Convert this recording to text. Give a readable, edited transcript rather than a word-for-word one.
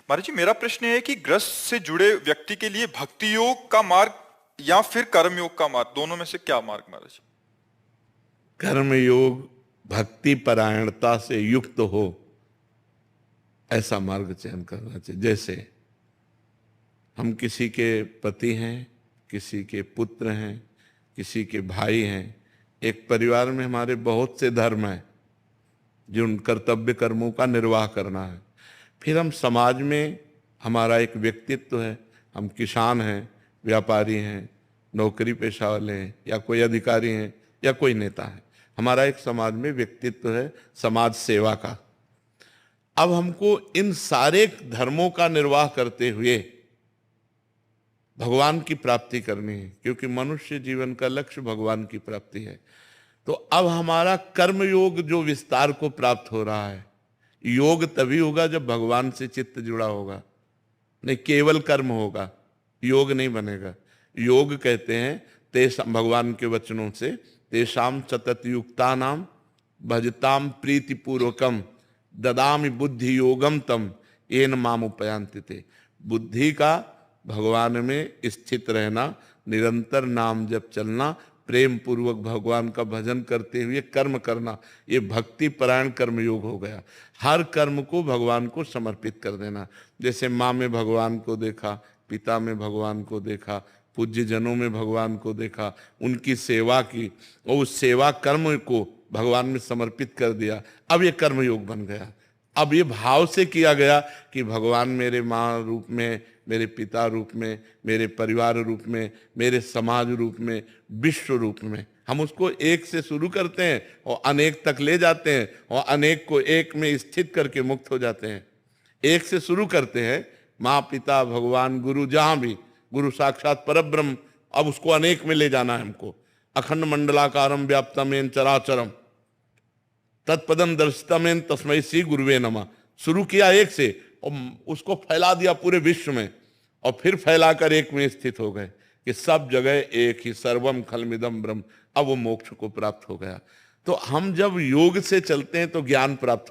महाराज जी, मेरा प्रश्न है कि ग्रस्त से जुड़े व्यक्ति के लिए भक्ति योग का मार्ग या फिर कर्म योग का मार्ग, दोनों में से क्या मार्ग महाराज जी? कर्म योग भक्ति परायणता से युक्त हो ऐसा मार्ग चयन करना चाहिए। जैसे हम किसी के पति हैं, किसी के पुत्र हैं, किसी के भाई हैं, एक परिवार में हमारे बहुत से धर्म हैं जिन कर्तव्य कर्मों का निर्वाह करना है। फिर हम समाज में हमारा एक व्यक्तित्व है, हम किसान हैं, व्यापारी हैं, नौकरी पेशा वाले हैं, या कोई अधिकारी हैं, या कोई नेता है। हमारा एक समाज में व्यक्तित्व है समाज सेवा का। अब हमको इन सारे धर्मों का निर्वाह करते हुए भगवान की प्राप्ति करनी है, क्योंकि मनुष्य जीवन का लक्ष्य भगवान की प्राप्ति है। तो अब हमारा कर्म योग जो विस्तार को प्राप्त हो रहा है, योग तभी होगा जब भगवान से चित्त जुड़ा होगा, नहीं केवल कर्म होगा, योग नहीं बनेगा। योग कहते हैं तेषाम, भगवान के वचनों से, तेषाम सतत युक्ता नाम भजताम प्रीति पूर्वकम ददामि बुद्धि योगम तम येन माम उपयांति ते। बुद्धि का भगवान में स्थित रहना, निरंतर नाम जप चलना, प्रेम पूर्वक भगवान का भजन करते हुए कर्म करना, ये भक्ति परायण कर्म योग हो गया। हर कर्म को भगवान को समर्पित कर देना। जैसे माँ में भगवान को देखा, पिता में भगवान को देखा, पूज्य जनों में भगवान को देखा, उनकी सेवा की और उस सेवा कर्म को भगवान में समर्पित कर दिया। अब ये कर्म योग बन गया। अब ये भाव से किया गया कि भगवान मेरे माँ रूप में, मेरे पिता रूप में, मेरे परिवार रूप में, मेरे समाज रूप में, विश्व रूप में। हम उसको एक से शुरू करते हैं और अनेक तक ले जाते हैं, और अनेक को एक में स्थित करके मुक्त हो जाते हैं। एक से शुरू करते हैं, माँ पिता भगवान गुरु, जहाँ भी गुरु साक्षात परब्रह्म, अब उसको अनेक में ले जाना है हमको। अखंड मंडलाकारम व्याप्तमेन चराचरम तत्पदम दर्शितमेन तस्मै श्री गुरुवे नमः। शुरू किया एक से और उसको फैला दिया पूरे विश्व में, और फिर फैलाकर एक में स्थित हो गए कि सब जगह एक ही, सर्वम खलमिदम ब्रह्म। अब वो मोक्ष को प्राप्त हो गया। तो हम जब योग से चलते हैं तो ज्ञान प्राप्त होता है।